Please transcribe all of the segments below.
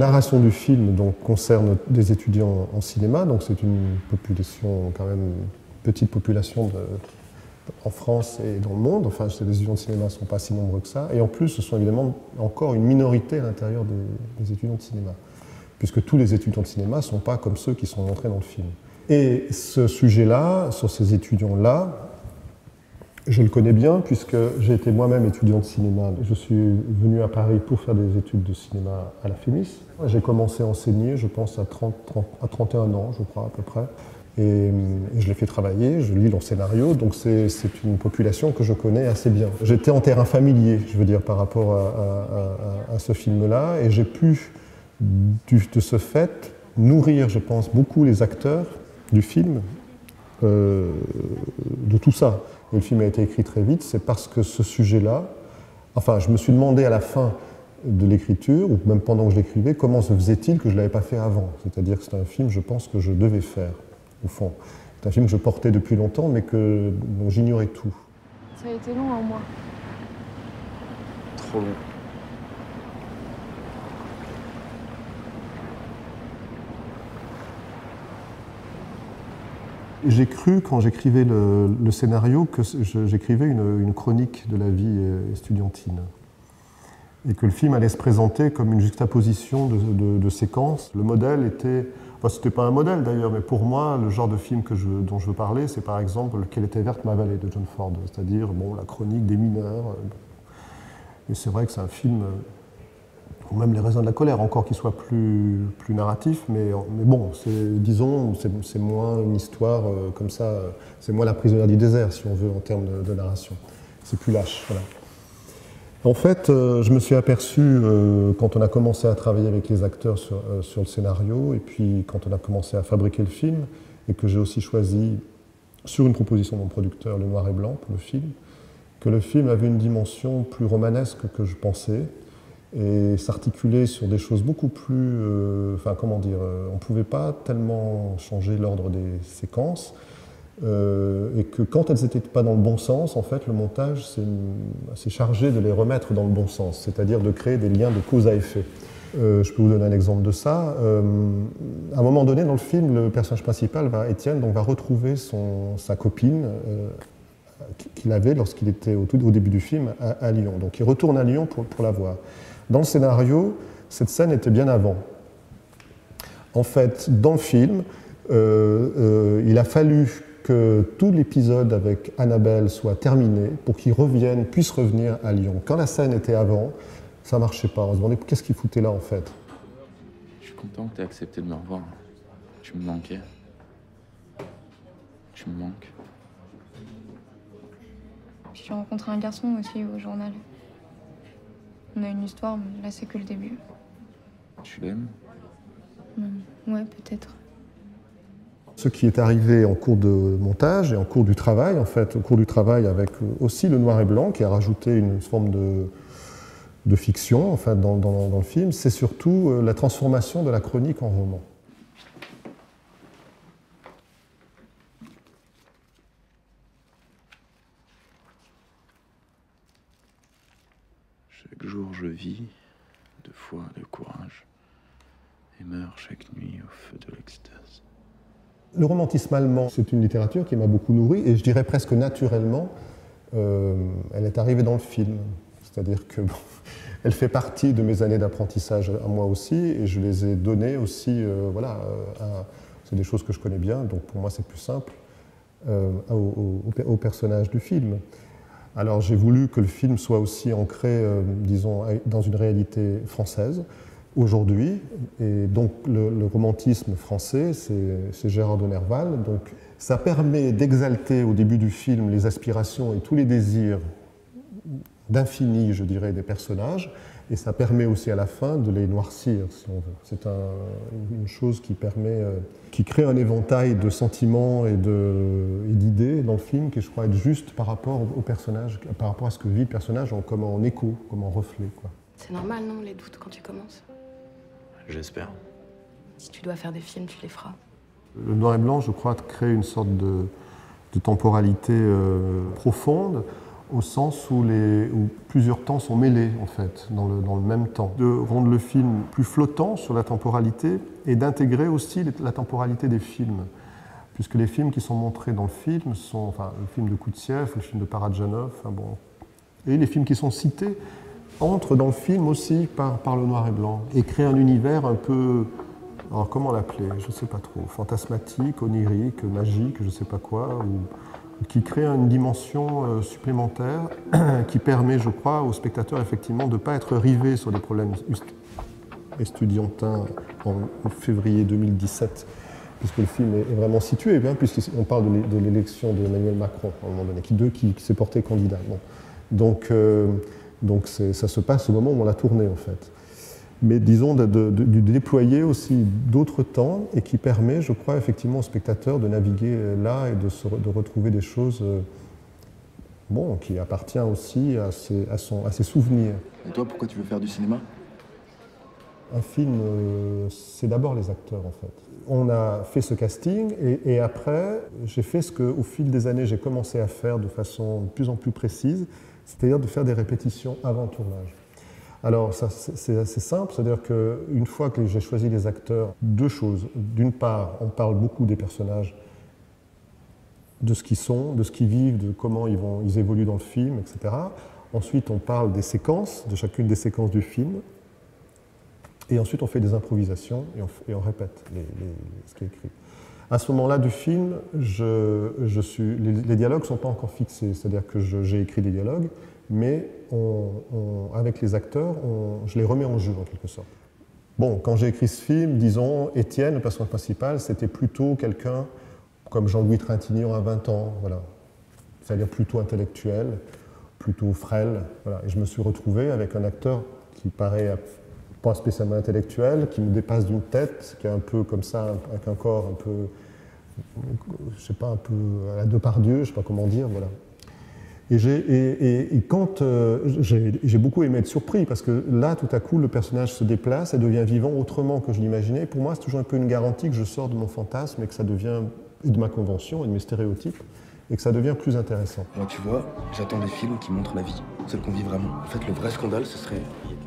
narration du film donc, concerne des étudiants en cinéma, donc c'est une population, quand même, petite population en France et dans le monde. Enfin, les étudiants de cinéma ne sont pas si nombreux que ça. Et en plus, ce sont évidemment encore une minorité à l'intérieur des étudiants de cinéma, puisque tous les étudiants de cinéma ne sont pas comme ceux qui sont montrés dans le film. Et ce sujet-là, sur ces étudiants-là, je le connais bien puisque j'ai été moi-même étudiant de cinéma. Je suis venu à Paris pour faire des études de cinéma à la FEMIS. J'ai commencé à enseigner, je pense, à 31 ans, je crois, à peu près. Et je les fais travailler, je lis leurs scénarios, donc c'est une population que je connais assez bien. J'étais en terrain familier, je veux dire, par rapport à ce film-là, et j'ai pu, de ce fait, nourrir, je pense, beaucoup les acteurs du film de tout ça. Et le film a été écrit très vite, c'est parce que ce sujet-là, enfin, je me suis demandé à la fin de l'écriture, ou même pendant que je l'écrivais, comment se faisait-il que je ne l'avais pas fait avant. C'est-à-dire que c'est un film, je pense, que je devais faire, au fond. C'est un film que je portais depuis longtemps, mais dont j'ignorais tout. Ça a été long, un mois. Trop long. J'ai cru, quand j'écrivais le scénario, que j'écrivais une chronique de la vie estudiantine. Et que le film allait se présenter comme une juxtaposition de séquences. Le modèle était... Enfin, c'était pas un modèle d'ailleurs, mais pour moi, le genre de film dont je veux parler, c'est par exemple « Qu'elle était verte ma vallée » de John Ford, c'est-à-dire bon, la chronique des mineurs. Et c'est vrai que c'est un film... ou même Les raisins de la colère, encore qu'il soit plus narratif, mais bon, disons, c'est moins une histoire comme ça, c'est moins La prisonnière du désert, si on veut, en termes de narration. C'est plus lâche, voilà. En fait, je me suis aperçu, quand on a commencé à travailler avec les acteurs sur le scénario, et puis quand on a commencé à fabriquer le film, et que j'ai aussi choisi, sur une proposition de mon producteur, le noir et blanc pour le film, que le film avait une dimension plus romanesque que je pensais, et s'articuler sur des choses beaucoup plus... enfin, comment dire, on ne pouvait pas tellement changer l'ordre des séquences, et que quand elles n'étaient pas dans le bon sens, en fait, le montage s'est chargé de les remettre dans le bon sens, c'est-à-dire de créer des liens de cause à effet. Je peux vous donner un exemple de ça. À un moment donné, dans le film, le personnage principal, Étienne, va retrouver sa copine qu'il avait lorsqu'il était au début du film à Lyon. Donc il retourne à Lyon pour la voir. Dans le scénario, cette scène était bien avant. En fait, dans le film, il a fallu que tout l'épisode avec Annabelle soit terminé pour qu'il puisse revenir à Lyon. Quand la scène était avant, ça ne marchait pas. On se demandait qu'est-ce qu'il foutait là en fait. Je suis content que tu aies accepté de me revoir. Tu me manquais. Tu me manques. Puis j'ai rencontré un garçon aussi au journal. On a une histoire, mais là c'est que le début. Tu l'aimes? Ouais, peut-être. Ce qui est arrivé en cours de montage et en cours du travail, en fait, au cours du travail avec aussi le noir et blanc qui a rajouté une forme de fiction en fait, dans le film, c'est surtout la transformation de la chronique en roman. Chaque jour je vis de foi, de courage, et meurs chaque nuit au feu de l'extase. Le romantisme allemand, c'est une littérature qui m'a beaucoup nourri, et je dirais presque naturellement, elle est arrivée dans le film. C'est-à-dire que bon, elle fait partie de mes années d'apprentissage à moi aussi, et je les ai données aussi, voilà, c'est des choses que je connais bien, donc pour moi c'est plus simple, au personnage du film. Alors j'ai voulu que le film soit aussi ancré, disons, dans une réalité française, aujourd'hui, et donc le romantisme français, c'est Gérard de Nerval, donc ça permet d'exalter au début du film les aspirations et tous les désirs d'infini, je dirais, des personnages, et ça permet aussi à la fin de les noircir, si on veut. C'est une chose qui permet, qui crée un éventail de sentiments et d'idées dans le film qui, je crois, être juste par rapport au personnage, par rapport à ce que vit le personnage comme en écho, comme en reflet, quoi. C'est normal, non, les doutes quand tu commences? J'espère. Si tu dois faire des films, tu les feras. Le noir et blanc, je crois, crée une sorte de temporalité profonde. au sens où plusieurs temps sont mêlés, en fait, dans le même temps. De rendre le film plus flottant sur la temporalité et d'intégrer aussi la temporalité des films. Puisque les films qui sont montrés dans le film sont, enfin, le film de Koutsiev, le film de Parajanov, enfin bon, et les films qui sont cités entrent dans le film aussi par le noir et blanc et créent un univers un peu, alors comment l'appeler, je ne sais pas trop, fantasmatique, onirique, magique, je ne sais pas quoi, ou qui crée une dimension supplémentaire qui permet, je crois, aux spectateurs effectivement de ne pas être rivés sur des problèmes estudiantins en février 2017, puisque le film est vraiment situé, hein, puisqu'on parle de l'élection d'Emmanuel Macron à un moment donné, qui s'est porté candidat. Bon. Donc ça se passe au moment où on l'a tourné, en fait. Mais disons de déployer aussi d'autres temps et qui permet, je crois, effectivement aux spectateurs de naviguer là et de retrouver des choses bon, qui appartiennent aussi à ses souvenirs. Et toi, pourquoi tu veux faire du cinéma? Un film, c'est d'abord les acteurs, en fait. On a fait ce casting et après, j'ai fait ce qu'au fil des années, j'ai commencé à faire de façon de plus en plus précise, c'est-à-dire de faire des répétitions avant le tournage. Alors, c'est assez simple, c'est-à-dire qu'une fois que j'ai choisi les acteurs, deux choses. D'une part, on parle beaucoup des personnages, de ce qu'ils sont, de ce qu'ils vivent, de comment ils évoluent dans le film, etc. Ensuite, on parle des séquences, de chacune des séquences du film. Et ensuite, on fait des improvisations et on répète ce qui est écrit. À ce moment-là du film, les dialogues ne sont pas encore fixés, c'est-à-dire que j'ai écrit des dialogues, mais avec les acteurs, je les remets en jeu en quelque sorte. Bon, quand j'ai écrit ce film, disons, Étienne, le personnage principal, c'était plutôt quelqu'un comme Jean-Louis Trintignant à 20 ans, voilà. C'est-à-dire plutôt intellectuel, plutôt frêle. Voilà. Et je me suis retrouvé avec un acteur qui paraît pas spécialement intellectuel, qui me dépasse d'une tête, qui est un peu comme ça, avec un corps un peu, je sais pas, un peu à la Depardieu, je sais pas comment dire, voilà. Et quand j'ai beaucoup aimé être surpris, parce que là, tout à coup, le personnage se déplace et devient vivant autrement que je l'imaginais. Pour moi, c'est toujours un peu une garantie que je sors de mon fantasme et que ça devient, et de ma convention et de mes stéréotypes, et que ça devient plus intéressant. Moi, tu vois, j'attends des films qui montrent la vie, celle qu'on vit vraiment. En fait, le vrai scandale, ce serait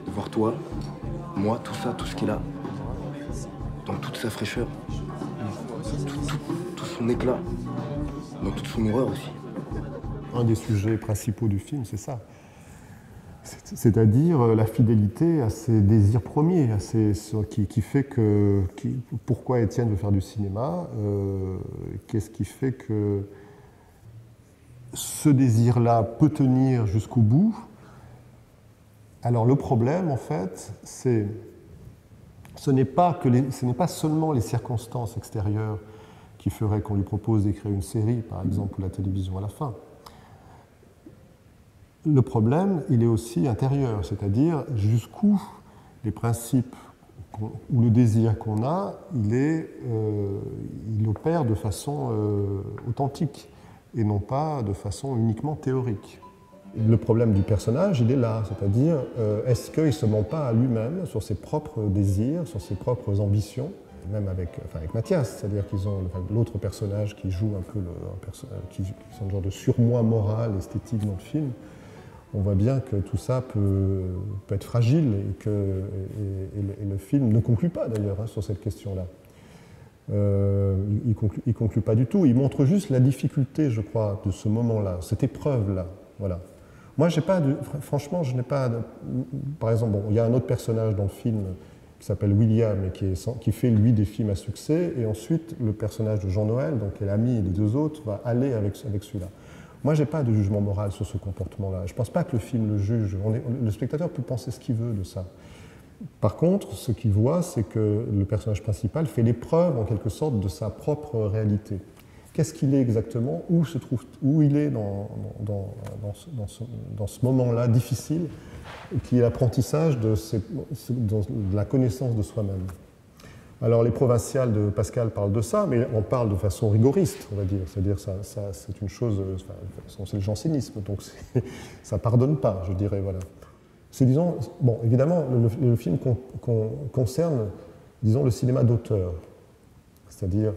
de voir toi, moi, tout ça, tout ce qu'il a, dans toute sa fraîcheur, tout son éclat, dans toute son horreur aussi. Un des sujets principaux du film, c'est ça. C'est-à-dire la fidélité à ses désirs premiers, qui fait que... pourquoi Étienne veut faire du cinéma, qu'est-ce qui fait que ce désir-là peut tenir jusqu'au bout. Alors le problème, en fait, ce n'est pas seulement les circonstances extérieures qui feraient qu'on lui propose d'écrire une série, par exemple, ou la télévision à la fin. Le problème, il est aussi intérieur, c'est-à-dire jusqu'où les principes ou le désir qu'on a, il opère de façon authentique et non pas de façon uniquement théorique. Le problème du personnage, il est là, c'est-à-dire est-ce qu'il ne se ment pas à lui-même sur ses propres désirs, sur ses propres ambitions, même avec Mathias, c'est-à-dire qu'ils ont l'autre personnage qui joue un peu qui sont un genre de surmoi moral, esthétique dans le film. On voit bien que tout ça peut être fragile et le film ne conclut pas d'ailleurs sur cette question-là. Il conclut pas du tout. Il montre juste la difficulté, je crois, de ce moment-là, cette épreuve-là. Voilà. Moi, franchement, je n'ai pas. Par exemple, bon, il y a un autre personnage dans le film qui s'appelle William et qui fait lui des films à succès, et ensuite le personnage de Jean-Noël, donc qui est l'ami des deux autres, va aller avec celui-là. Moi, je n'ai pas de jugement moral sur ce comportement-là. Je ne pense pas que le film le juge. Le spectateur peut penser ce qu'il veut de ça. Par contre, ce qu'il voit, c'est que le personnage principal fait l'épreuve, en quelque sorte, de sa propre réalité. Qu'est-ce qu'il est exactement? Où il est dans ce moment-là difficile, qui est l'apprentissage de la connaissance de soi-même. Alors les provinciales de Pascal parlent de ça, mais on parle de façon rigoriste, on va dire. C'est-à-dire ça c'est une chose, c'est le jansénisme, donc ça pardonne pas, je dirais, voilà. C'est, disons, bon, évidemment, le film concerne, disons, le cinéma d'auteur. C'est-à-dire,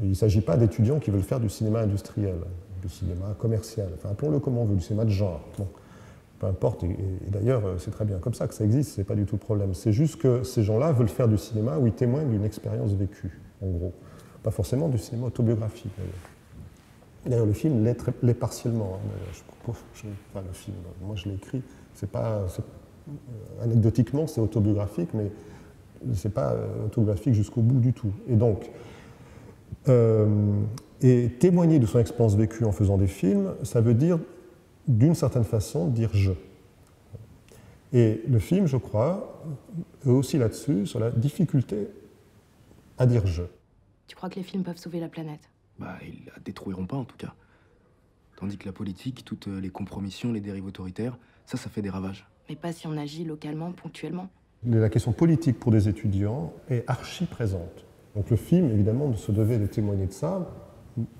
il ne s'agit pas d'étudiants qui veulent faire du cinéma industriel. du cinéma commercial, enfin appelons-le comme on veut, du cinéma de genre. Bon, peu importe, et d'ailleurs c'est très bien comme ça que ça existe, c'est pas du tout le problème. C'est juste que ces gens-là veulent faire du cinéma où ils témoignent d'une expérience vécue, en gros. Pas forcément du cinéma autobiographique, d'ailleurs. D'ailleurs, le film l'est partiellement. Hein. Le film, moi je l'ai écrit, anecdotiquement c'est autobiographique, mais c'est pas autobiographique jusqu'au bout du tout. Et donc, et témoigner de son expérience vécue en faisant des films, ça veut dire, d'une certaine façon, dire « je ». Et le film, je crois, est aussi là-dessus, sur la difficulté à dire « je ». Tu crois que les films peuvent sauver la planète? Bah, ils la détruiront pas, en tout cas. Tandis que la politique, toutes les compromissions, les dérives autoritaires, ça fait des ravages. Mais pas si on agit localement, ponctuellement. La question politique pour des étudiants est archi présente. Donc le film, évidemment, se devait de témoigner de ça.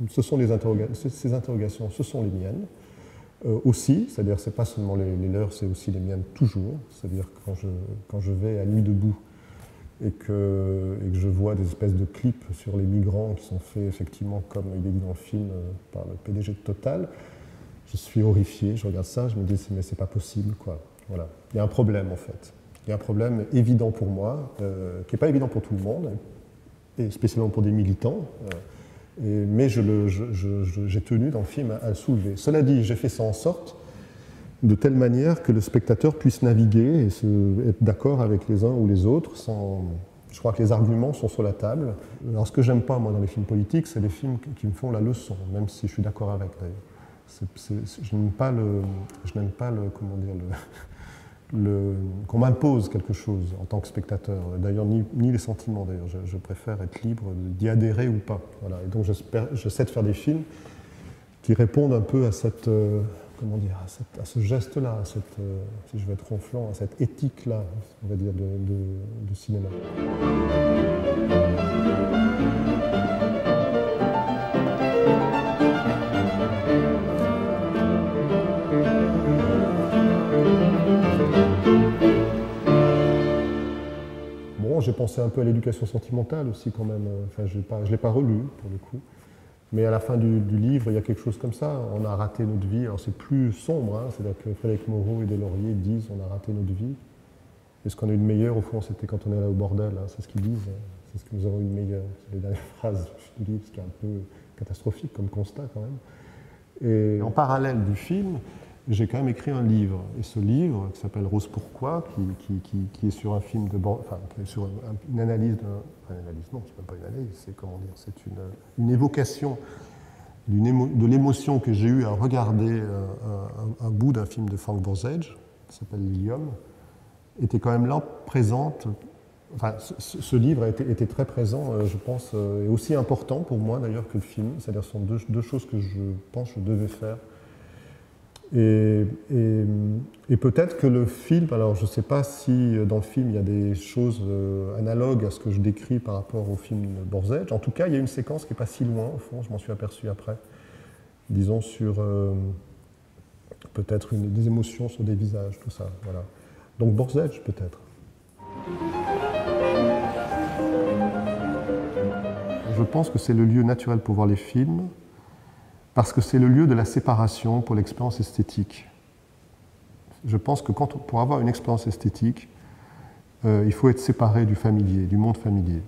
Ce sont ces interrogations, ce sont les miennes. Aussi, c'est-à-dire c'est pas seulement les leurs, c'est aussi les miennes toujours. C'est-à-dire quand je vais à Nuit debout et que je vois des espèces de clips sur les migrants qui sont faits effectivement comme il est dit dans le film par le PDG de Total, je suis horrifié, je regarde ça, je me dis mais c'est pas possible quoi. Voilà. Il y a un problème en fait. Il y a un problème évident pour moi, qui n'est pas évident pour tout le monde, et spécialement pour des militants, mais j'ai tenu dans le film à le soulever. Cela dit, j'ai fait ça en sorte de telle manière que le spectateur puisse naviguer et être d'accord avec les uns ou les autres. Je crois que les arguments sont sur la table. Alors ce que j'aime pas moi dans les films politiques, c'est les films qui me font la leçon, même si je suis d'accord avec d'ailleurs. Je n'aime pas comment dire, qu'on m'impose quelque chose en tant que spectateur. D'ailleurs, ni les sentiments d'ailleurs. Je préfère être libre d'y adhérer ou pas. Voilà. Et donc j'essaie de faire des films qui répondent un peu à cette comment dire, à ce geste-là, si je veux être ronflant, à cette éthique-là, on va dire, de cinéma. Bon, j'ai pensé un peu à l'éducation sentimentale aussi quand même. Enfin, je ne l'ai pas relu, pour le coup. Mais à la fin du livre, il y a quelque chose comme ça. On a raté notre vie. Alors c'est plus sombre, hein. C'est-à-dire que Frédéric Moreau et Deslauriers disent on a raté notre vie. Et ce qu'on a eu de meilleur, au fond, c'était quand on est allé au bordel. Hein. C'est ce qu'ils disent. C'est ce que nous avons eu de meilleur. C'est les dernières phrases du livre, ce qui est un peu catastrophique comme constat quand même. Et en parallèle du film, j'ai quand même écrit un livre. Et ce livre, qui s'appelle Rose Pourquoi, qui est sur un film de enfin, qui est sur une analyse une analyse, non, c'est même pas une analyse, c'est comment dire, c'est une évocation de l'émotion que j'ai eue à regarder un bout d'un film de Frank Borzage, qui s'appelle Lilium, était quand même là, présente. Enfin, ce livre était très présent, je pense, et aussi important pour moi d'ailleurs que le film. C'est-à-dire, ce sont deux choses que je pense que je devais faire. Et peut-être que le film, alors je ne sais pas si dans le film il y a des choses analogues à ce que je décris par rapport au film Borzage. En tout cas, il y a une séquence qui n'est pas si loin, au fond, je m'en suis aperçu après. Disons sur peut-être des émotions sur des visages, tout ça. Voilà. Donc Borzage, peut-être. Je pense que c'est le lieu naturel pour voir les films, parce que c'est le lieu de la séparation pour l'expérience esthétique. Je pense que pour avoir une expérience esthétique, il faut être séparé du familier, du monde familier.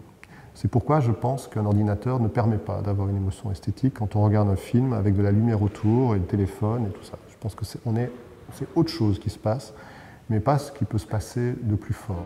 C'est pourquoi je pense qu'un ordinateur ne permet pas d'avoir une émotion esthétique quand on regarde un film avec de la lumière autour et le téléphone et tout ça. Je pense que c'est autre chose qui se passe, mais pas ce qui peut se passer de plus fort.